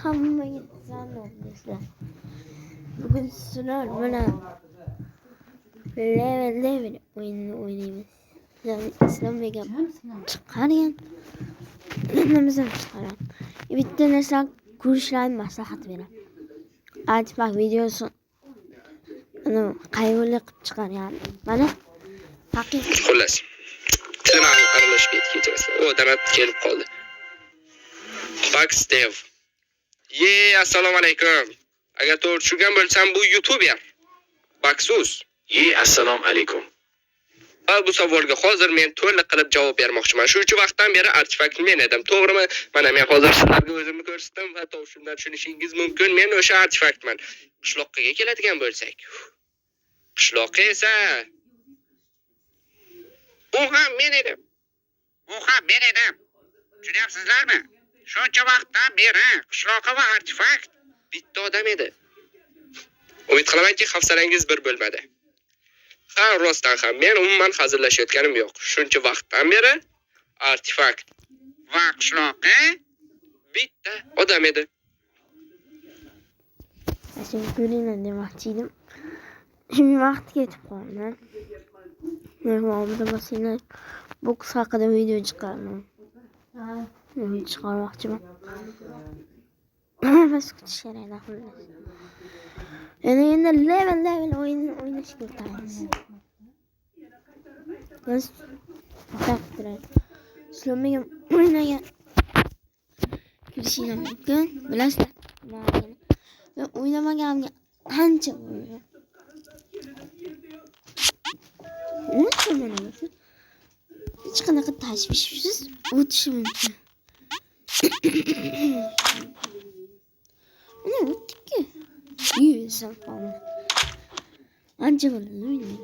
hammaga salom do'stlar. Bugun sizlar bilan level o'yinini o'ynaymiz. Islom begim chiqargan. Nimamizdan chiqaram. Bitta narsa ko'rishlarni maslahat beraman. Bak videosi ana qayg'uli qilib chiqargan. Mana haqiqiy xullas. Tilani aralashib ketgan. O danat kelib qoldi. Fox Dev. Assalomu alaykum. Agar to'g'ri tushungan bo'lsam bu YouTuber. Baxsus. Assalomu alaykum. Bu savolga hozir men to'liq qilib javob bermoqchiman. Shuncha vaqtdan beri artefaktni men edim, to'g'rimi? Mana men hozir sizlarga o'zimni ko'rsatdim va shundan tushunishingiz mumkin. Men o'sha artefaktman. Qishloqqa keladigan bo'lsak. Qishloqqa esa u ham men edim. Tushunyapsizlarmi? Shuncha vaqtdan beri qishloqqa va artefakt bitta odam edi. Umid qilamanki, hafsalangiz bir bo'lmadi. Ha, rostdan ham men umuman hazillashayotganim yo'q. Shuncha vaqtdan beri artefakt va qishloqqa bitta odam edi. Şimdi göreyim demoqchi edim. Şimdi vaqt ketib qoldi. Mehmonimda masina boks haqida video chiqardim. Men chiqarmoqchiman. Bas kutish kerak axir. Endi level o'ynashga o'tamiz. Biz takdir. Islomga o'ynagan. Kirishim mumkin. Bilasizlar. Ben oynamaganimga ancha bo'ldi. Unutma mana bu. Hech qanaqa tashvishsiz o'tishi mumkin. Mana o'tdikki. Yuzam qoldi. Ancha bo'ldi o'ynaydi.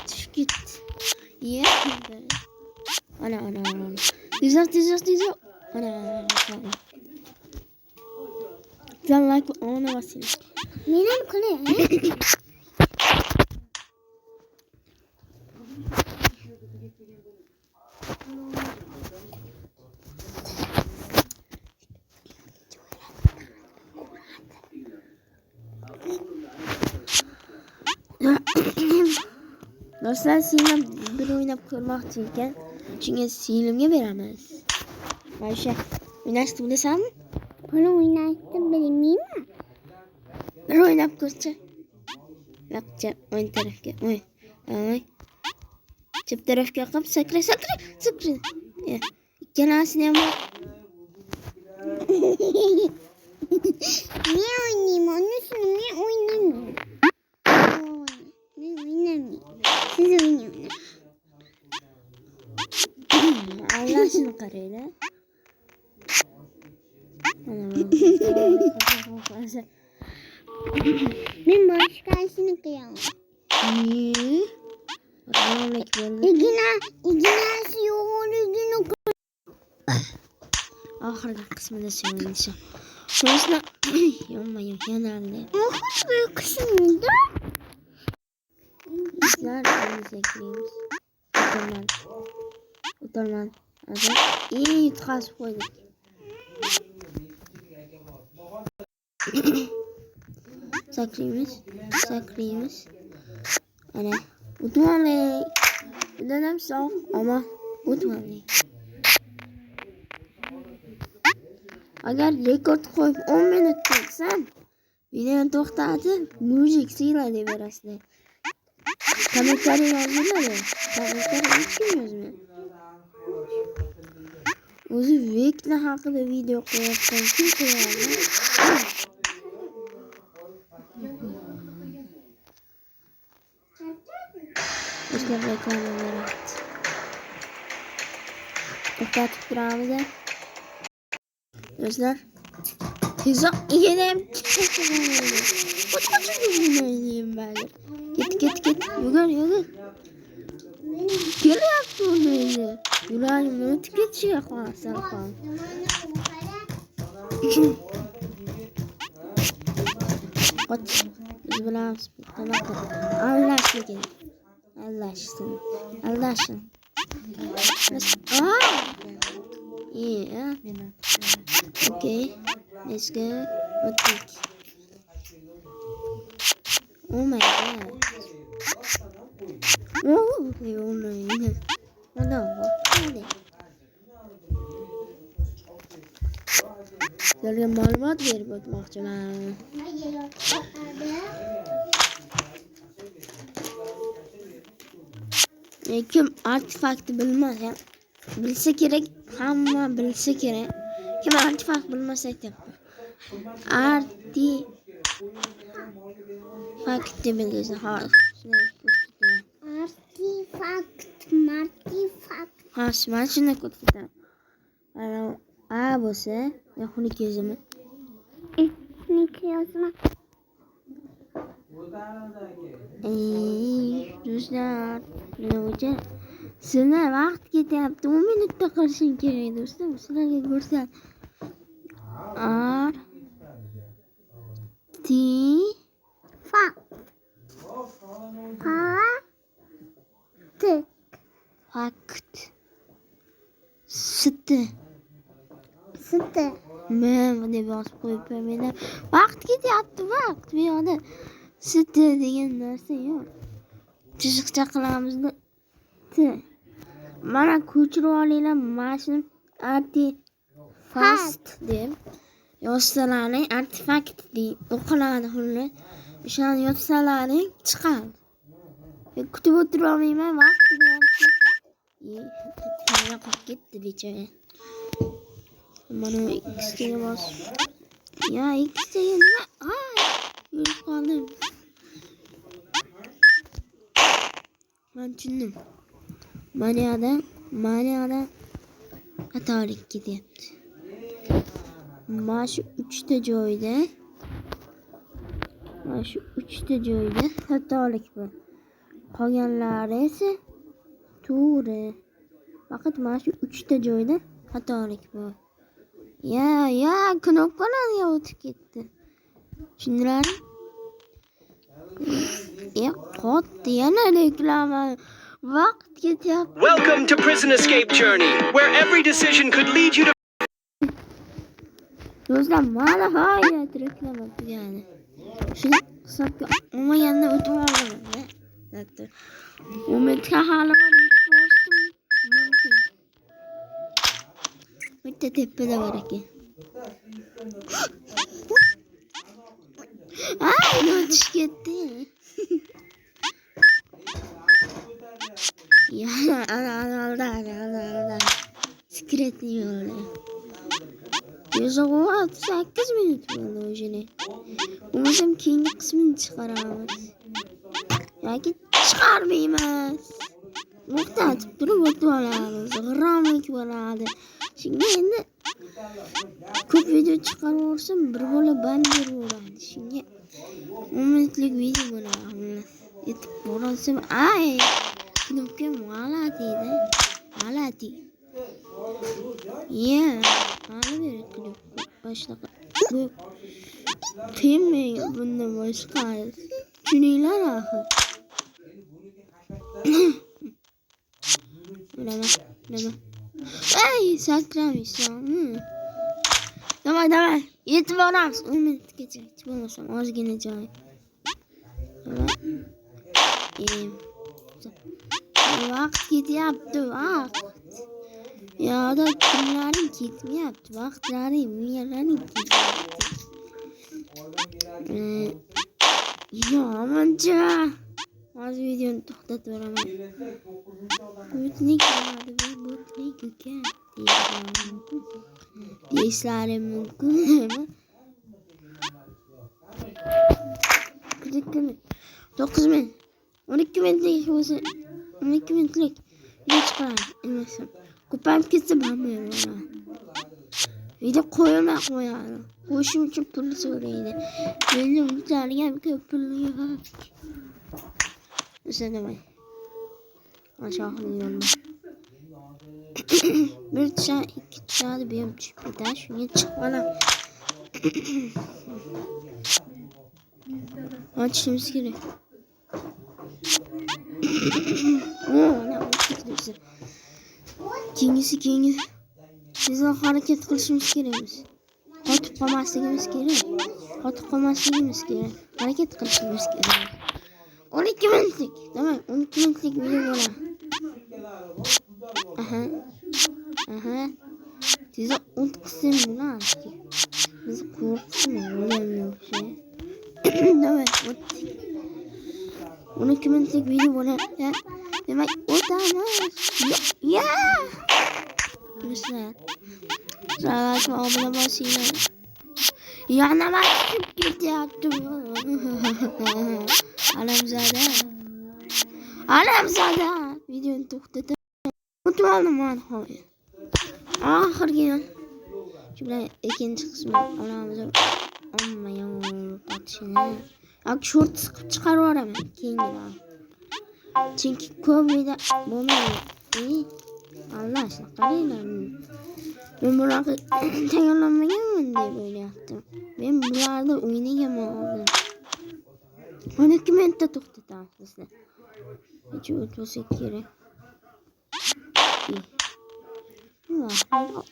Tushib ketdi. Ana. Tezroq. Ana. Güzel like ona basayım. Benim kule. Dostlar Silim bir oynab ko'rmoqchi ekan. Shunga Silimga beramiz. Maysha, o'ynashni bilasanmi? Bana oynayıştı bilmeyeyim mi? Bir oynab ko'rchi. Yo'qcha, o'ng tarafga. Oy. Chap tarafga qilib sakra. Ikkalasini ham. Ne oynayayım? Onusunu ne oynayayım? Ne oynayayım? Siz oynayın. Allah şunu qaraylar. Ben başkasını kıyamam. İginası yoğuruduğunu ahırda kısmında söyleyeceğim. Sonrasında yanmayın yanarlı. Hoş bir kısmında. Bizler elimize ekliyoruz. Oturman. İyi yutkas koyduk. Saklıymış. Ana, utmanlayın. Bir dönem soğuk ama utmanlayın. Agar rekord koyup 10 minut çeksen, videonu to'xtatib, müzik siylaydi berasizlar. Kommentariy yozinglar. Kommentariy yozinglar. O'zi Vekna haqida video qo'yapsan, kim qo'yadi? Bizga reklamalar at. To'xtatib turamiz. Do'stlar, tezroq yedim. O'tmayayım ben. Git. Yugur. Kelyapti o'ynaydi. Yuragim o'tib ketishiga qolsa qol. Qoch. Biz bilamiz. Qanaqa Allah'ın. Yeah. Okay. Let's go. Okay. Oh my god. Oh, yine. Ana bak. Hadi. Sizlarga ma'lumot berib o'tmoqchiman. Kim artefaktni bilmasa, bilsa kerak, hamma bilsa kerak. Kim artefakt bilmasa aytyapti. Artefakt deb bilsa, hozir. Artefakt. Ha, mana shunday kod ketaman. Ana A bo'lsa, yaxuniki yozaman. Yaxuniki yozaman. Do'stlar, nima uchun? Sizni vaqt ketyapti. 10 minutda qilishing kerak do'stlar. Sizlarga ko'rsat. Fakt. Siti. Men deb yozib qo'yibman. Menda vaqt ketyapti, vaqt. Bu yoqda siti degan narsa yo'q. Chiziqcha qilamizda T. Mana ko'chirib olinglar, mana shuni artefakt deb yozsalaring, artefakt deb o'qiladi xullas. O'shani yozsalaring chiqadi. Kutib o'tirolmayman, vaqt tugayapti. Yana qolib ketdi bechora. Mana X'ga bos. Ya X'ga nima? Yurib qoldim. Men tushundim. Mana yoqda xatolik ketyapti. Mana shu 3 ta joyda xatolik bor. Qolganlari esa to'g'ri. Faqat mana shu 3 ta joyda xatolik bor. Ya, knopkalarga o'tib ketdi. Tushundilarmi? Qotdi yana reklama. Vaqt ketyapti. Welcome to Prison Escape Journey, where every decision could lead you to Do'stlar, mana hayat reklama tugadi. Shuni hisobga olmaganda o'tib oldim. Doktor. Umidga hali bor, mumkin. Bitta tepada bor ekan. O'tish ketdi. Ya, ana. Sekretni yo'li. 8 minut bo'ldi o'shini. O'zim keyingi qismini chiqaramiz. Yoki chiqarmaymiz. To'xtatib turib o'tib olamiz. G'irromlik bo'ladi. Shunga endi ko'p video chiqaraversam bir bola band beraveradi. Shunga 10 minutlik video bo'ladi. Yetib borasam, knopka g'alati. Hali beri knopka boshqa. Bu qiyinmaydi bundan boshqa. Tushuninglar axir. Nima? Sakramaysan. Davay. Yetib boramiz. 10 minutgacha. Bo'lmasam ozgina joy. Vaqt ketyapti, vaqt. Yo'da kunlaring ketmayapti, vaqtlaring, miyalaring ketyapti. Yo'qmancha. Hozir videoni to'xtatib beraman. Butnik uka. Deyishlarim mumkin. 9 minut. 12 minutlik bo'lsa 12 minutlik video chiqaradi. Emasam ko'payib ketsa bo'lmaydi. Video qo'yilmay qo'yadi. Qo'shim uchun pul so'raydi. Endi unchalik ham ko'p pul yo'q. O'sha nima? Aşağıya yo'lma. Bir tuşa, 2 tuşa da bir tushib ketadi. Shunga chiqaman. Açishimiz kerak. Keyingisi. Biz o hareket qilishimiz kerakmiz. Qotib qolmasligimiz kerak. Qotib qolmasligimiz kerak. Harakat qilishimiz kerak. 12 minutlik. Demak, 12 minutlik video bo'ladi. Aha. Sizni o'tqizsam bo'lardi. Biz qo'rqsin, o'ylaymiz. Demak, 12 minutlik video bo'ladi. Demak, o'tamiz. Ya! Do'stlar, like va obuna bosinglar. Yana chiqib ketyapti. Alamzada. Videoni to'xtatib o'tib oldim nihoyat. Oxirgi shu bilan ikkinchi qismini olamiz. Ommayon qotishini. Yoki short qilib chiqarib yuboraman keyinroq. Chunki ko'p video bo'lmaydi. Allah aşkına qaranglar. Men bularga tayyorlanmaganman deb o'ylayaptim. Men bularda o'ynaganman oldin. 12 minutda to'xtatamiz sizlar. Necha o'tsa kerak.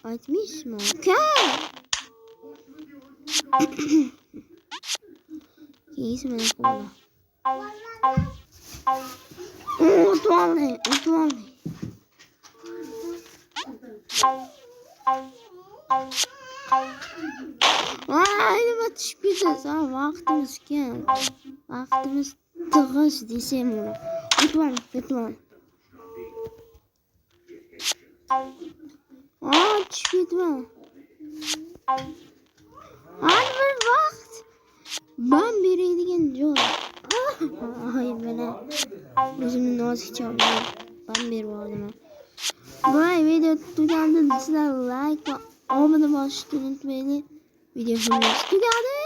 Aytmaysizmi? Keyin qo'lla. O'tvoldi. Nima tushib ketasiz? Vaqtimiz kam. Vaqtimiz tig'iz desam uni. O'tvoldi. Tushib ketma. Har bir vaqt ban beradigan joy. Mana o'zimni nozikcha ban berib oldim. Bu video tugadi. Sizlar like va obuna bosishni unutmaylik. Video tugadi.